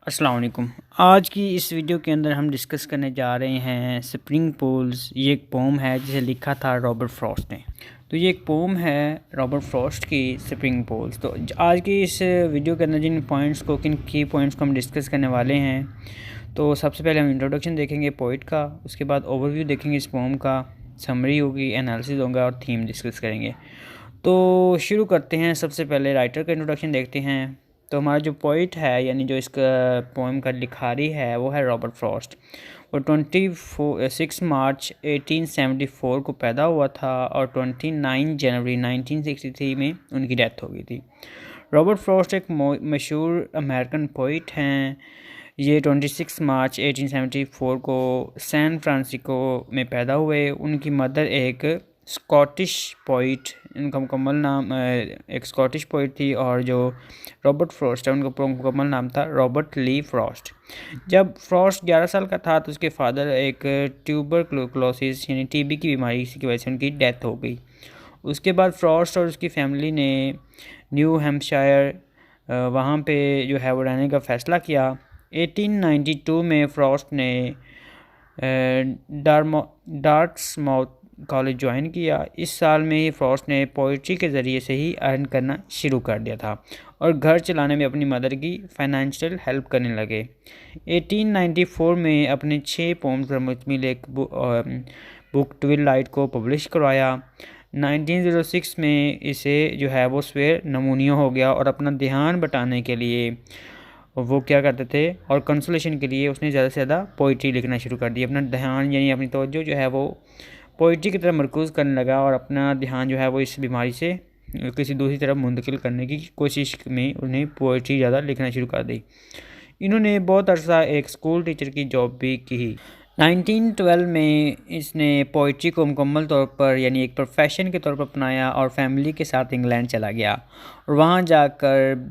अस्सलाम वालेकुम। आज की इस वीडियो के अंदर हम डिस्कस करने जा रहे हैं स्प्रिंग पूल्स। ये एक पोम है जिसे लिखा था रॉबर्ट फ्रॉस्ट ने। तो ये एक पोम है रॉबर्ट फ्रॉस्ट की स्प्रिंग पूल्स। तो आज की इस वीडियो के अंदर जिन पॉइंट्स को किन की पॉइंट्स को हम डिस्कस करने वाले हैं, तो सबसे पहले हम इंट्रोडक्शन देखेंगे पोइट का, उसके बाद ओवरव्यू देखेंगे इस पोम का, समरी होगी, एनालिसिस होगा और थीम डिस्कस करेंगे। तो शुरू करते हैं। सबसे पहले राइटर का इंट्रोडक्शन देखते हैं। तो हमारा जो पोइट है यानी जो इसका पोएम का लिखारी है वो है रॉबर्ट फ्रॉस्ट। वो 26 मार्च 1874 को पैदा हुआ था और 29 जनवरी 1963 में उनकी डेथ हो गई थी। रॉबर्ट फ्रॉस्ट एक मशहूर अमेरिकन पोइट हैं। ये 26 मार्च 1874 को सैन फ्रांसिस्को में पैदा हुए। उनकी मदर एक स्कॉटिश पोइट, इनका मुकम्मल नाम एक स्कॉटिश पोइट थी, और जो रॉबर्ट फ्रॉस्ट है उनका मुकम्मल नाम था रॉबर्ट ली फ्रॉस्ट। जब फ्रॉस्ट 11 साल का था तो उसके फादर एक ट्यूबरक्लोसिस यानी टीबी की बीमारी की वजह से उनकी डेथ हो गई। उसके बाद फ्रॉस्ट और उसकी फैमिली ने न्यू हैम्पशायर वहाँ पे जो है वो रहने का फ़ैसला किया। 1892 में फ्रॉस्ट ने डार्टमाउथ कॉलेज ज्वाइन किया। इस साल में ही फ्रॉस्ट ने पोइट्री के ज़रिए से ही अर्न करना शुरू कर दिया था और घर चलाने में अपनी मदर की फाइनेंशियल हेल्प करने लगे। 1894 में अपने 6 पोम्स पर मुश्तमिल एक बुक ट्विलाइट को पब्लिश करवाया। 1906 में इसे जो है वो स्वेर नमूनिया हो गया और अपना ध्यान बटाने के लिए वो क्या करते थे और कंसोलेशन के लिए उसने ज़्यादा से ज़्यादा पोइट्री लिखना शुरू कर दी। अपना ध्यान यानी अपनी तवज्जो जो है वो पोइट्री की तरफ मरकूज़ करने लगा और अपना ध्यान जो है वो इस बीमारी से किसी दूसरी तरफ मुंतकिल करने की कोशिश में उन्हें पोइट्री ज़्यादा लिखना शुरू कर दी। इन्होंने बहुत अरसा एक स्कूल टीचर की जॉब भी की। 1912 में इसने पोइट्री को मुकम्मल तौर पर यानी एक प्रोफेशन के तौर पर अपनाया और फैमिली के साथ इंग्लैंड चला गया और वहाँ जाकर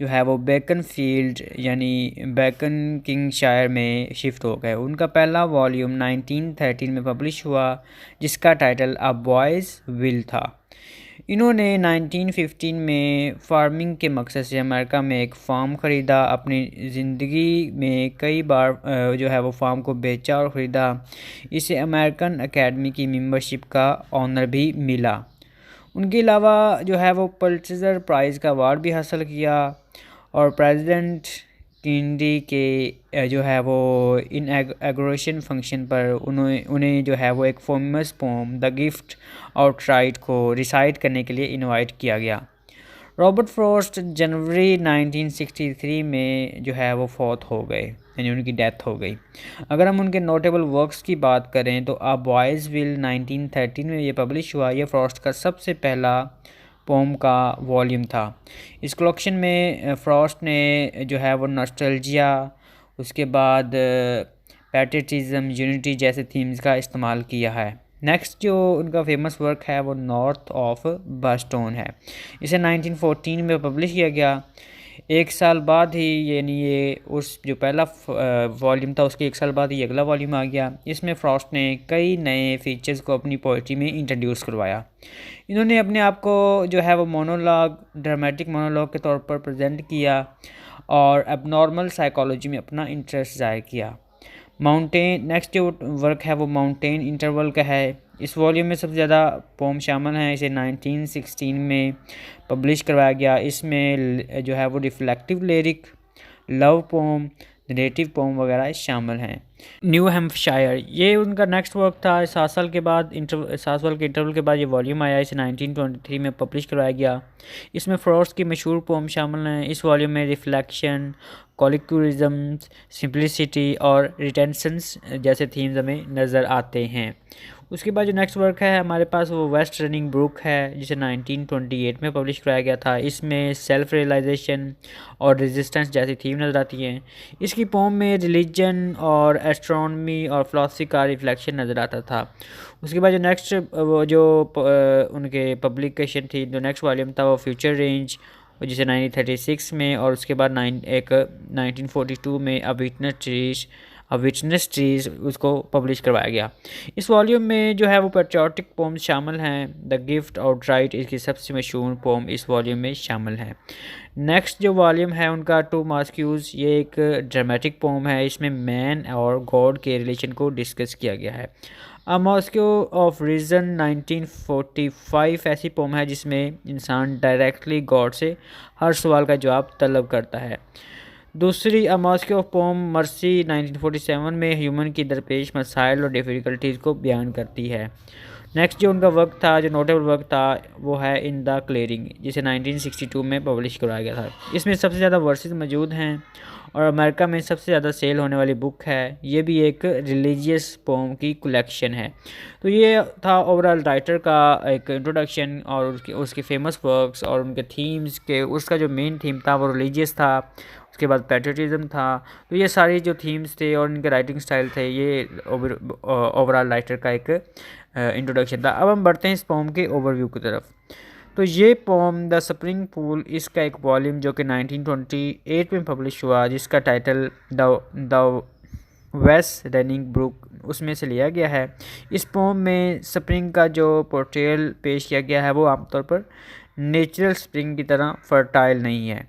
जो है वो बेकन फील्ड यानी बेकन किंगशायर में शिफ्ट हो गए। उनका पहला वॉल्यूम 1913 में पब्लिश हुआ जिसका टाइटल अ बॉयज़ विल था। इन्होंने 1915 में फार्मिंग के मकसद से अमेरिका में एक फार्म ख़रीदा। अपनी ज़िंदगी में कई बार जो है वो फार्म को बेचा और ख़रीदा। इसे अमेरिकन एकेडमी की मेंबरशिप का ऑनर भी मिला। उनके अलावा जो है वो पुलित्ज़र प्राइज़ का अवार्ड भी हासिल किया और प्रेसिडेंट केनेडी के जो है वो इनॉग्रेशन फंक्शन पर उन्हें जो है वो एक famous poem the gift outright को रिसाइट करने के लिए इनवाइट किया गया। रॉबर्ट फ्रॉस्ट जनवरी 1963 में जो है वो फौत हो गए यानी उनकी डेथ हो गई। अगर हम उनके नोटेबल वर्क्स की बात करें तो अ बॉयज़ विल 1913 में ये पब्लिश हुआ। ये फ्रॉस्ट का सबसे पहला पोम का वॉल्यूम था। इस कलेक्शन में फ्रॉस्ट ने जो है वो नॉस्टैल्जिया, उसके बाद पैट्रियटिज्म, यूनिटी जैसे थीम्स का इस्तेमाल किया है। नेक्स्ट जो उनका फेमस वर्क है वो नॉर्थ ऑफ बस्टोन है। इसे 1914 में पब्लिश किया गया। एक साल बाद ही यानी ये उस जो पहला वॉल्यूम था उसके एक साल बाद ही अगला वॉल्यूम आ गया। इसमें फ्रॉस्ट ने कई नए फीचर्स को अपनी पोइट्री में इंट्रोड्यूस करवाया। इन्होंने अपने आप को जो है वो मोनोलॉग, ड्रामेटिक मोनोलॉग के तौर पर प्रेजेंट किया और एबनॉर्मल साइकोलॉजी में अपना इंटरेस्ट ज़ाहिर किया। माउंटेन नेक्स्ट जो वर्क है वो माउंटेन इंटरवल का है। इस वॉल्यूम में सबसे ज़्यादा पोम शामिल हैं। इसे 1916 में पब्लिश करवाया गया। इसमें जो है वो reflective lyric, love poem, narrative poem वगैरह शामिल हैं। न्यू हैम्पशायर ये उनका नेक्स्ट वर्क था। 7 साल के इंटरवल के बाद ये वॉल्यूम आया। इसे 1923 में पब्लिश करवाया गया। इसमें फ्रॉस्ट की मशहूर पोम शामिल हैं। इस वॉल्यूम में रिफ्लेक्शन, कॉलिक्यूरिज्म, सिंप्लिसिटी और रिटेंशंस जैसे थीम्स हमें नज़र आते हैं। उसके बाद जो नेक्स्ट वर्क है हमारे पास वो वेस्ट रनिंग ब्रुक है जिसे 1928 में पब्लिश कराया गया था। इसमें सेल्फ रियलाइजेशन और रेजिस्टेंस जैसी थीम नज़र आती हैं। इसकी पोम में रिलीजन और एस्ट्रोनॉमी और फिलॉसफी का रिफ्लेक्शन नज़र आता था। उसके बाद जो नेक्स्ट वो जो उनके पब्लिकेशन थी, जो नेक्स्ट वॉल्यूम था वो फ्यूचर रेंज जिसे 1936 में, और उसके बाद 1942 में a witness trees witness trees उसको पब्लिश करवाया गया। इस वॉल्यूम में जो है वो पेट्रियाटिक पोम शामिल हैं। द गिफ्ट आउटराइट इसकी सबसे मशहूर पोम इस वॉल्यूम में शामिल है। नेक्स्ट जो वॉल्यूम है उनका टू मॉस्क्यूज, ये एक ड्रामेटिक पोम है। इसमें मैन और गॉड के रिलेशन को डिस्कस किया गया है। अ मॉस्क्यू ऑफ रीज़न 1945 ऐसी पोम है जिसमें इंसान डायरेक्टली गॉड से हर सवाल का जवाब तलब करता है। दूसरी अ मॉस्क्यू ऑफ पोम मर्सी 1947 में ह्यूमन की दरपेश मसाइल और डिफ़िकल्टीज़ को बयान करती है। नेक्स्ट जो उनका वर्क था, जो नोटेबल वर्क था, वो है इन द क्लियरिंग, जिसे 1962 में पब्लिश कराया गया था। इसमें सबसे ज़्यादा वर्सेस मौजूद हैं और अमेरिका में सबसे ज़्यादा सेल होने वाली बुक है। ये भी एक रिलीजियस पोम की कलेक्शन है। तो ये था ओवरऑल राइटर का एक इंट्रोडक्शन और उसके फेमस वर्क्स और उनके थीम्स के। उसका जो मेन थीम था वो रिलीजियस था, उसके बाद पैट्रियटिज्म था। तो ये सारे जो थीम्स थे और इनके राइटिंग स्टाइल थे, ये ओवरऑल राइटर का एक इंट्रोडक्शन था। अब हम बढ़ते हैं इस पोम के ओवरव्यू की तरफ। तो ये पोम द स्प्रिंग पूल, इसका एक वॉल्यूम जो कि 1928 में पब्लिश हुआ, जिसका title the West Running Brook, उसमें से लिया गया है। इस पोम में स्प्रिंग का जो पोर्ट्रेयल पेश किया गया है वो आमतौर पर नेचुरल स्प्रिंग की तरह फर्टाइल नहीं है।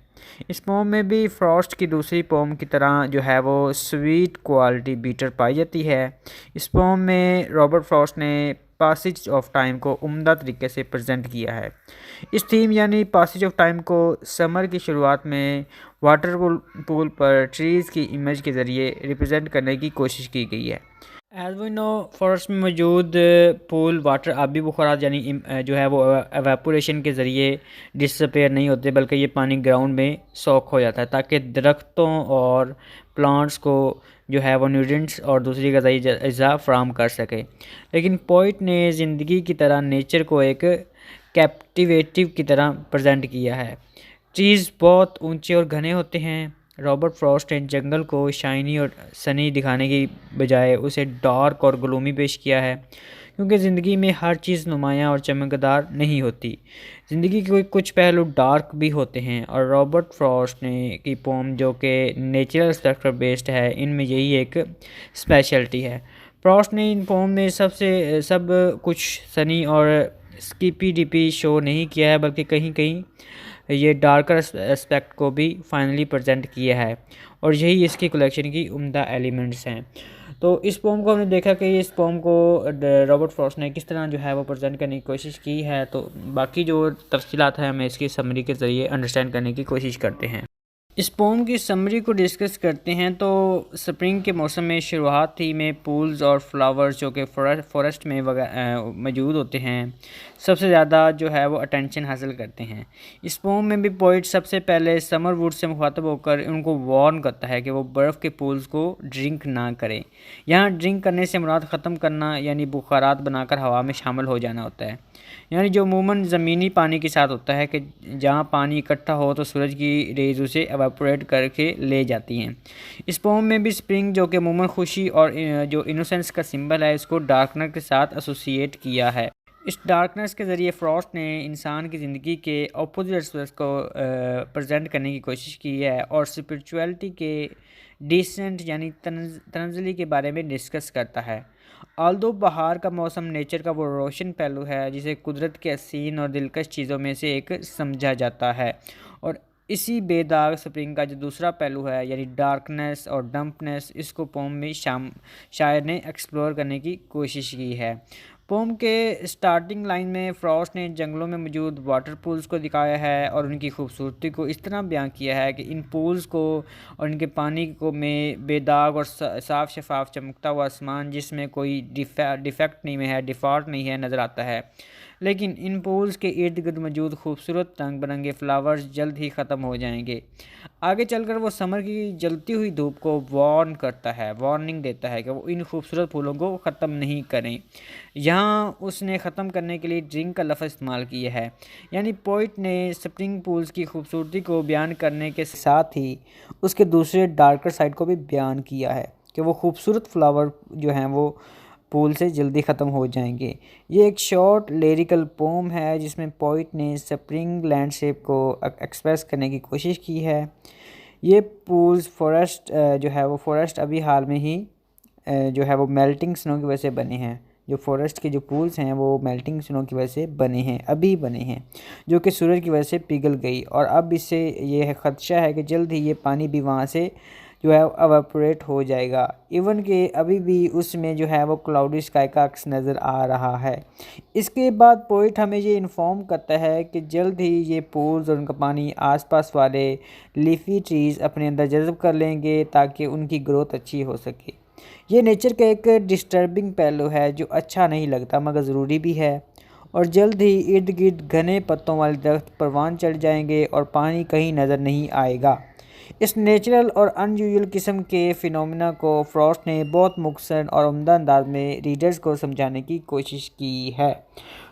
इस पोम में भी फ्रॉस्ट की दूसरी पोम की तरह जो है वो स्वीट क्वालिटी बीटर पाई जाती है। इस पोम में रॉबर्ट फ्रॉस्ट ने पासेज ऑफ टाइम को उम्दा तरीके से प्रेजेंट किया है। इस थीम यानी पासेज ऑफ टाइम को समर की शुरुआत में वाटर पूल पर ट्रीज़ की इमेज के ज़रिए रिप्रेजेंट करने की कोशिश की गई है। एज वी नो, फॉरेस्ट में मौजूद पूल वाटर आबी बुखारात यानी जो है वो एवेपोरेशन के ज़रिए डिसअपेयर नहीं होते, बल्कि ये पानी ग्राउंड में सोख हो जाता है ताकि दरख्तों और प्लांट्स को जो है वो न्यूट्रिएंट्स और दूसरी ग़िज़ाई अज़ा फ्राहम कर सके। लेकिन पोइट ने ज़िंदगी की तरह नेचर को एक कैप्टिवेटिव की तरह प्रेजेंट किया है। ट्रीज़ बहुत ऊंचे और घने होते हैं। रॉबर्ट फ्रॉस्ट ने जंगल को शाइनी और सनी दिखाने की बजाय उसे डार्क और ग्लूमी पेश किया है, क्योंकि ज़िंदगी में हर चीज़ नुमायाँ और चमकदार नहीं होती। ज़िंदगी के कुछ पहलू डार्क भी होते हैं और रॉबर्ट फ्रॉस्ट ने की पोम जो कि नेचुरल स्ट्रक्चर बेस्ड है, इनमें यही एक स्पेशलिटी है। फ्रॉस्ट ने इन पोम में सब कुछ सनी और स्कीपी डिपी शो नहीं किया है, बल्कि कहीं कहीं ये डार्कर एस्पेक्ट को भी फाइनली प्रेजेंट किया है और यही इसकी कलेक्शन की उम्दा एलिमेंट्स हैं। तो इस पोम को हमने देखा कि इस पोम को रॉबर्ट फ्रॉस्ट ने किस तरह जो है वो प्रेजेंट करने की कोशिश की है। तो बाकी जो तफसीलात हैं हमें इसकी समरी के ज़रिए अंडरस्टैंड करने की कोशिश करते हैं। इस पोम की समरी को डिस्कस करते हैं। तो स्प्रिंग के मौसम में शुरुआती में पूल्स और फ्लावर्स जो कि फॉरेस्ट में मौजूद होते हैं, सबसे ज़्यादा जो है वो अटेंशन हासिल करते हैं। इस पोम में भी पोइट सबसे पहले समर वुड से मुखातब होकर उनको वार्न करता है कि वो बर्फ़ के पूल्स को ड्रिंक ना करें। यहाँ ड्रिंक करने से मुराद ख़त्म करना यानी बुखारात बनाकर हवा में शामिल हो जाना होता है, यानी जो अमूमन ज़मीनी पानी के साथ होता है कि जहाँ पानी इकट्ठा हो तो सूरज की रेज उसे एवापोरेट करके ले जाती हैं। इस पोम में भी स्प्रिंग जो कि अमूमन खुशी और जो इनोसेंस का सिंबल है, इसको डार्कनेस के साथ एसोसिएट किया है। इस डार्कनेस के ज़रिए फ्रॉस्ट ने इंसान की ज़िंदगी के अपोजिट एस्पेक्ट्स को प्रेजेंट करने की कोशिश की है और स्पिरिचुअलिटी के डिसेंट यानी तनज़ली के बारे में डिस्कस करता है। आल्दो बहार का मौसम नेचर का वो रोशन पहलू है जिसे कुदरत के हसीन और दिलकश चीज़ों में से एक समझा जाता है, और इसी बेदाग स्प्रिंग का जो दूसरा पहलू है यानी डार्कनेस और डम्पनेस, इसको पोम में शायर ने एक्सप्लोर करने की कोशिश की है। पोम के स्टार्टिंग लाइन में फ्रॉस्ट ने जंगलों में मौजूद वाटर पूल्स को दिखाया है और उनकी खूबसूरती को इस तरह बयां किया है कि इन पूल्स को और इनके पानी को में बेदाग और साफ शफाफ चमकता हुआ आसमान जिसमें कोई डिफेक्ट नहीं है, डिफ़ॉल्ट नहीं है, नज़र आता है। लेकिन इन पूल्स के इर्द गिर्द मौजूद खूबसूरत रंग बिरंगे फ्लावर्स जल्द ही ख़त्म हो जाएंगे। आगे चलकर वो समर की जलती हुई धूप को वार्निंग देता है कि वो इन खूबसूरत फूलों को ख़त्म नहीं करें। यहाँ उसने ख़त्म करने के लिए ड्रिंक का लफ्ज़ इस्तेमाल किया है, यानी पोइट ने स्प्रिंग पूल्स की खूबसूरती को बयान करने के साथ ही उसके दूसरे डार्कर साइड को भी बयान किया है कि वो खूबसूरत फ्लावर जो हैं वो पूल से जल्दी ख़त्म हो जाएंगे। ये एक शॉर्ट लिरिकल पोम है जिसमें पोइट ने स्प्रिंग लैंडस्केप को एक्सप्रेस करने की कोशिश की है। ये पूल्स फॉरेस्ट जो है वो फॉरेस्ट अभी हाल में ही जो है वो मेल्टिंग स्नो की वजह से बने हैं। जो फॉरेस्ट के जो पूल्स हैं वो मेल्टिंग स्नो की वजह से बने हैं, अभी बने हैं, जो कि सूरज की वजह से पिघल गई। और अब इससे ये है खदशा है कि जल्द ही ये पानी भी वहाँ से जो है एवापोरेट हो जाएगा। इवन कि अभी भी उसमें जो है वो क्लाउडी स्काई का अक्स नज़र आ रहा है। इसके बाद पोइट हमें ये इन्फॉर्म करता है कि जल्द ही ये पूल्स और उनका पानी आसपास वाले लीफी ट्रीज़ अपने अंदर जज़ब कर लेंगे ताकि उनकी ग्रोथ अच्छी हो सके। ये नेचर का एक डिस्टर्बिंग पहलू है जो अच्छा नहीं लगता मगर ज़रूरी भी है। और जल्द ही इर्द गिर्द घने पत्तों वाले दरख्त परवान चढ़ जाएंगे और पानी कहीं नज़र नहीं आएगा। इस नेचुरल और अनयूजुअल किस्म के फिनोमेना को फ्रॉस्ट ने बहुत मुख्तसर और उम्दा अंदाज में रीडर्स को समझाने की कोशिश की है।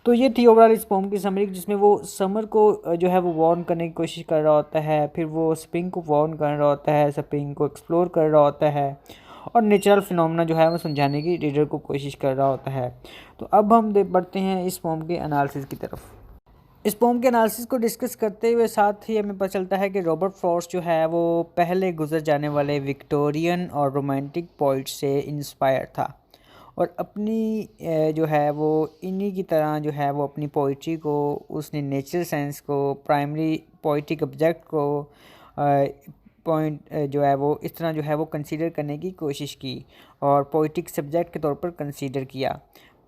तो ये थी ओवरऑल इस पोम की समरी, जिसमें वो समर को जो है वो वार्न करने की कोशिश कर रहा होता है, फिर वो स्प्रिंग को वार्न कर रहा होता है, स्प्रिंग को एक्सप्लोर कर रहा होता है, और नेचुरल फिनोमेना जो है वो समझाने की रीडर को कोशिश कर रहा होता है। तो अब हम बढ़ते हैं इस पोम के एनालिसिस की तरफ। इस पोम के एनालिसिस को डिस्कस करते हुए साथ ही हमें पता चलता है कि रॉबर्ट फ्रॉस्ट जो है वो पहले गुजर जाने वाले विक्टोरियन और रोमांटिक पोइट से इंस्पायर था, और अपनी जो है वो इन्हीं की तरह जो है वो अपनी पोइट्री को उसने नेचुरल साइंस को प्राइमरी पोइट्रिक ऑब्जेक्ट को पॉइंट जो है वो इस तरह जो है वो कंसीडर करने की कोशिश की और पोइट्रिक सब्जेक्ट के तौर पर कंसीडर किया।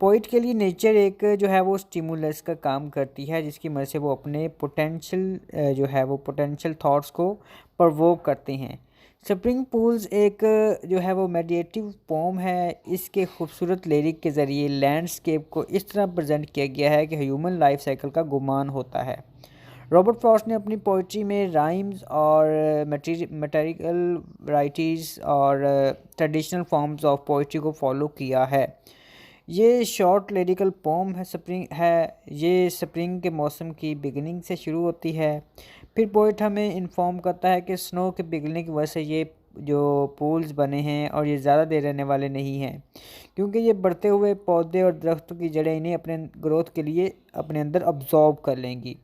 पोइट के लिए नेचर एक जो है वो स्टिमुलस का काम करती है, जिसकी मदद से वो अपने पोटेंशियल जो है वो पोटेंशियल थॉट्स को प्रोवोक करते हैं। स्प्रिंग पूल्स एक जो है वो मेडिटेटिव पोम है। इसके खूबसूरत लिरिक के ज़रिए लैंडस्केप को इस तरह प्रेजेंट किया गया है कि ह्यूमन लाइफ साइकिल का गुमान होता है। रॉबर्ट फ्रॉस्ट ने अपनी पोइट्री में राइम्स और मटेरियल वैराइटीज़ और ट्रेडिशनल फॉर्म्स ऑफ पोइट्री को फॉलो किया है। ये शॉर्ट लिरिकल पोम है स्प्रिंग है। ये स्प्रिंग के मौसम की बिगिनिंग से शुरू होती है। फिर पोइट हमें इन्फॉर्म करता है कि स्नो के पिघलने की वजह से ये जो पूल्स बने हैं और ये ज़्यादा देर रहने वाले नहीं हैं, क्योंकि ये बढ़ते हुए पौधे और दरख्तों की जड़ें इन्हें अपने ग्रोथ के लिए अपने अंदर अब्जॉर्ब कर लेंगी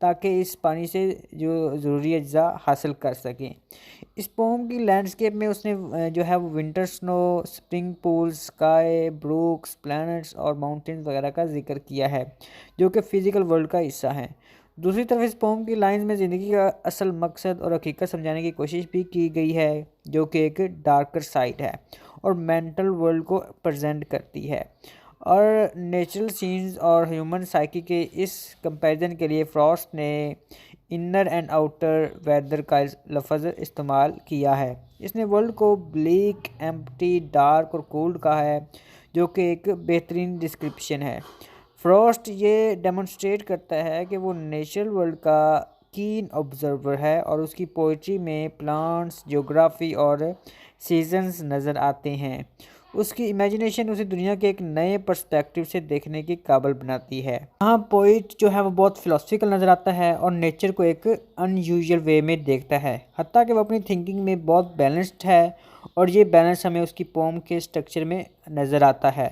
ताकि इस पानी से जो ज़रूरी अज्जा हासिल कर सकें। इस पोम की लैंडस्केप में उसने जो है वो winter snow, spring pools, sky, Brooks, planets और माउंटेन्स वगैरह का जिक्र किया है जो कि फ़िज़िकल वर्ल्ड का हिस्सा है। दूसरी तरफ इस पोम की लाइंस में ज़िंदगी का असल मकसद और हकीकत समझाने की कोशिश भी की गई है, जो कि एक डार्कर साइड है और मेंटल वर्ल्ड को प्रेजेंट करती है। और नेचुरल सीन्स और ह्यूमन साइकी के इस कंपैरिजन के लिए फ्रॉस्ट ने इनर एंड आउटर वेदर का लफ्ज़ इस्तेमाल किया है। इसने वर्ल्ड को ब्लीक, एम्प्टी, डार्क और कोल्ड कहा है, जो कि एक बेहतरीन डिस्क्रिप्शन है। फ्रॉस्ट ये डेमोन्स्ट्रेट करता है कि वो नेचुरल वर्ल्ड का कीन ऑब्जर्वर है और उसकी पोइट्री में प्लांट्स, ज्योग्राफी और सीजन्स नज़र आते हैं। उसकी इमेजिनेशन उसे दुनिया के एक नए पर्सपेक्टिव से देखने की काबिल बनाती है। यहाँ पोइट जो है वो बहुत फिलोसफिकल नज़र आता है और नेचर को एक अनयूजुअल वे में देखता है, हत्ता कि वो अपनी थिंकिंग में बहुत बैलेंस्ड है, और ये बैलेंस हमें उसकी पोम के स्ट्रक्चर में नज़र आता है।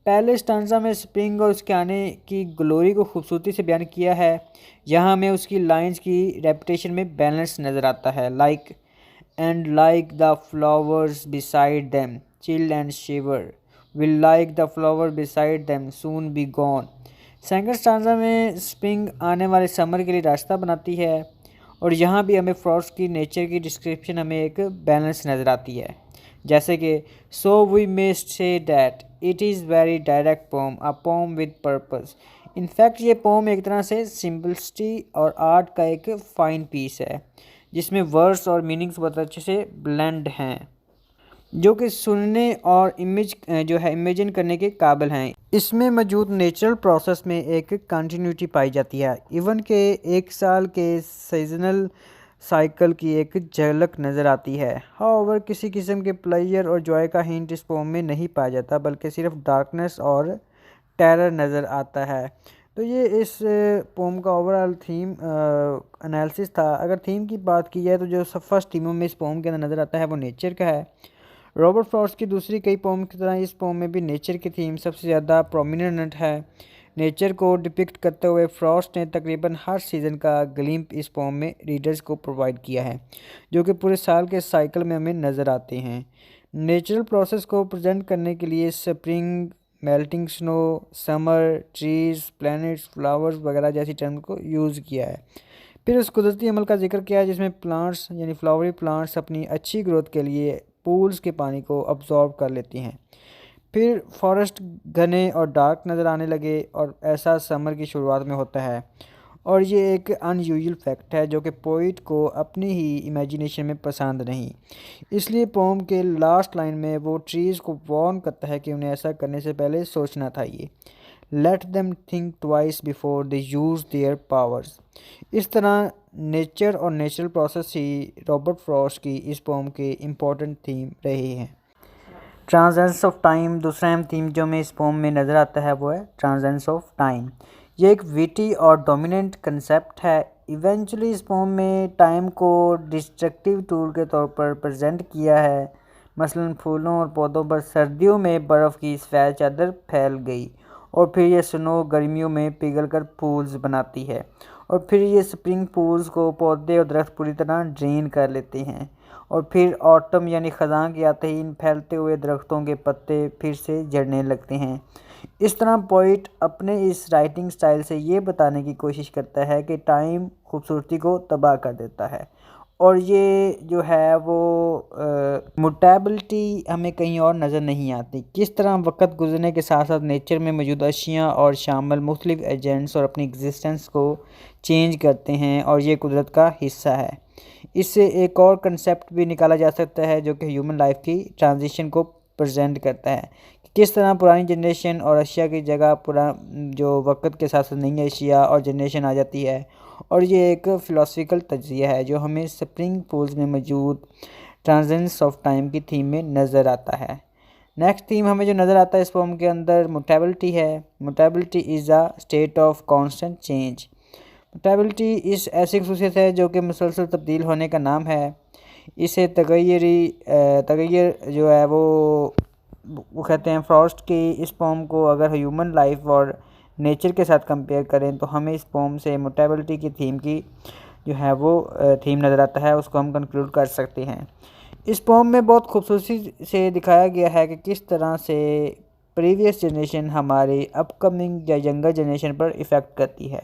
पहले स्टांजा में स्प्रिंग और उसके आने की ग्लोरी को खूबसूरती से बयान किया है। यहाँ हमें उसकी लाइंस की रेपुटेशन में बैलेंस नज़र आता है, like and like the flowers beside them, chill and shiver, will like the flower beside them soon be gone। Second stanza में स्प्रिंग आने वाले समर के लिए रास्ता बनाती है, और यहाँ भी हमें फ्रॉस्ट की नेचर की डिस्क्रिप्शन हमें एक बैलेंस नज़र आती है, जैसे कि सो we may say that it is very direct poem, a poem with purpose. In fact ये पोम एक तरह से सिंपलिसिटी और आर्ट का एक फाइन पीस है, जिसमें वर्ड्स और मीनिंग्स बहुत अच्छे से ब्लेंड हैं, जो कि सुनने और इमेज जो है इमेजिन करने के काबिल हैं। इसमें मौजूद नेचुरल प्रोसेस में एक कंटिन्यूटी पाई जाती है, इवन के एक साल के सीजनल साइकिल की एक झलक नज़र आती है। हाउएवर किसी किस्म के प्लेजर और जॉय का हिंट इस पोम में नहीं पाया जाता, बल्कि सिर्फ डार्कनेस और टेरर नज़र आता है। तो ये इस पोम का ओवरऑल थीम एनालिसिस था। अगर थीम की बात की जाए तो जो फर्स्ट थीमों में इस पोम के अंदर नज़र आता है वो नेचर का है। रॉबर्ट फ्रॉस्ट की दूसरी कई पोम की तरह इस पोम में भी नेचर की थीम सबसे ज़्यादा प्रोमिनेंट है। नेचर को डिपिक्ट करते हुए फ्रॉस्ट ने तकरीबन हर सीज़न का ग्लिम्प इस पोम में रीडर्स को प्रोवाइड किया है, जो कि पूरे साल के साइकिल में हमें नज़र आते हैं। नेचुरल प्रोसेस को प्रेजेंट करने के लिए spring, melting snow, summer, trees, planets, flowers वगैरह जैसी टर्म को यूज़ किया है। फिर उस कुदरती अमल का जिक्र किया है जिसमें प्लांट्स यानी फ्लावरी प्लांट्स अपनी अच्छी ग्रोथ के लिए पूल्स के पानी को अब्जॉर्ब कर लेती हैं। फिर फॉरेस्ट घने और डार्क नज़र आने लगे और ऐसा समर की शुरुआत में होता है। और ये एक अनयूजुअल फैक्ट है जो कि पोइट को अपनी ही इमेजिनेशन में पसंद नहीं। इसलिए पोम के लास्ट लाइन में वो ट्रीज़ को वार्न करता है कि उन्हें ऐसा करने से पहले सोचना था। ये let them think twice before they use their powers. इस तरह नेचर और नेचुरल प्रोसेस ही रॉबर्ट फ्रॉस्ट की इस पोम के इम्पोर्टेंट थीम रही है। ट्रांजेंस ऑफ टाइम दूसरा अहम थीम जो हमें इस पोम में नज़र आता है वो है ट्रांजेंस ऑफ टाइम। ये एक विटी और डोमिनेंट कंसेप्ट है। इवेंचुअली इस पोम में टाइम को डिस्ट्रक्टिव टूल के तौर पर प्रेजेंट किया है। मसलन फूलों और पौधों पर सर्दियों में बर्फ़ की सफ़ेद चादर फैल गई और फिर ये स्नो गर्मियों में पिघलकर पूल्स बनाती है और फिर ये स्प्रिंग पूल्स को पौधे और दरख्त पूरी तरह ड्रेन कर लेते हैं और फिर ऑटम यानी ख़ज़ां के आते ही इन फैलते हुए दरख्तों के पत्ते फिर से झड़ने लगते हैं। इस तरह पोइट अपने इस राइटिंग स्टाइल से ये बताने की कोशिश करता है कि टाइम खूबसूरती को तबाह कर देता है और ये जो है वो मुटेबिलिटी हमें कहीं और नज़र नहीं आती। किस तरह वक्त गुजरने के साथ साथ नेचर में मौजूद अशिया और शामिल मुख्तलिफ एजेंट्स और अपनी एग्जिस्टेंस को चेंज करते हैं और ये कुदरत का हिस्सा है। इससे एक और कंसेप्ट भी निकाला जा सकता है जो कि ह्यूमन लाइफ की ट्रांजिशन को प्रेजेंट करता है। किस तरह पुरानी जनरेशन और अशिया की जगह जो वक्त के साथ साथ नई अशिया और जनरेशन आ जाती है और ये एक फ़िलासफ़िकल तज्ज़िया है जो हमें स्प्रिंग पूल्स में मौजूद ट्रांजेंस ऑफ टाइम की थीम में नज़र आता है। नेक्स्ट थीम हमें जो नज़र आता है इस पोम के अंदर मुटेबिलिटी है। Mutability is a state of constant change. Mutability is ऐसी खसूसियत है जो कि मुसलसल तब्दील होने का नाम है। इसे तगैर जो है वो कहते हैं। फ्रॉस्ट की इस पोम को अगर ह्यूमन लाइफ और नेचर के साथ कंपेयर करें तो हमें इस पोम से मुटेबिलिटी की थीम की जो है वो थीम नज़र आता है, उसको हम कंक्लूड कर सकते हैं। इस पोम में बहुत खूबसूरती से दिखाया गया है कि किस तरह से प्रीवियस जनरेशन हमारी अपकमिंग या यंगर जनरेशन पर इफ़ेक्ट करती है।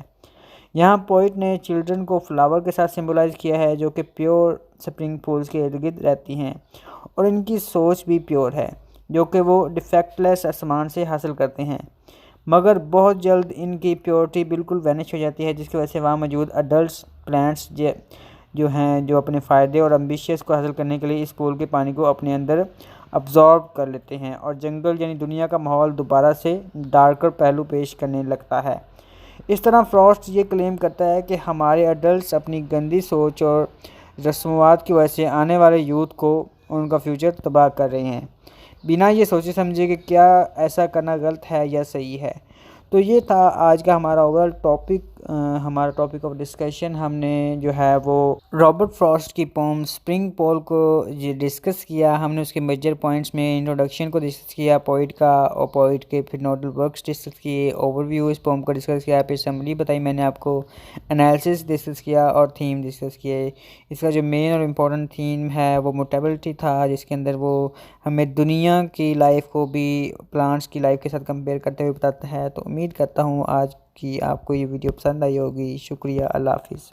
यहाँ पोइट ने चिल्ड्रन को फ्लावर के साथ सिंबलाइज किया है जो कि प्योर स्प्रिंग पूल्स के इर्द गिर्द रहती हैं और इनकी सोच भी प्योर है जो कि वो डिफेक्टलेस आसमान से हासिल करते हैं, मगर बहुत जल्द इनकी प्योरिटी बिल्कुल वैनिश हो जाती है जिसकी वजह से वहाँ मौजूद अडल्ट प्लांट्स जो अपने फ़ायदे और एम्बिशियस को हासिल करने के लिए इस पूल के पानी को अपने अंदर अब्जॉर्ब कर लेते हैं और जंगल यानी दुनिया का माहौल दोबारा से डार्कर पहलू पेश करने लगता है। इस तरह फ्रॉस्ट ये क्लेम करता है कि हमारे अडल्ट्स अपनी गंदी सोच और रस्मवाद की वजह से आने वाले यूथ को उनका फ्यूचर तबाह कर रहे हैं बिना ये सोचे समझे कि क्या ऐसा करना गलत है या सही है। तो ये था आज का हमारा ओवरऑल टॉपिक, हमारा टॉपिक ऑफ डिस्कशन। हमने जो है वो रॉबर्ट फ्रॉस्ट की पोम स्प्रिंग पोल को ये डिस्कस किया। हमने उसके मेजर पॉइंट्स में इंट्रोडक्शन को डिस्कस किया पोइट का और पोइट के फिर नोडल वर्क्स डिस्कस किए, ओवरव्यू इस पोम को डिस्कस किया, फिर समरी बताई मैंने आपको, एनालिसिस डिस्कस किया और थीम डिस्कस किए। इसका जो मेन और इम्पोर्टेंट थीम है वो मोटेबिलिटी था जिसके अंदर वो हमें दुनिया की लाइफ को भी प्लांट्स की लाइफ के साथ कंपेयर करते हुए बताता है। तो उम्मीद करता हूँ आज की आपको ये वीडियो पसंद आई होगी। शुक्रिया, अल्लाह हाफिज़।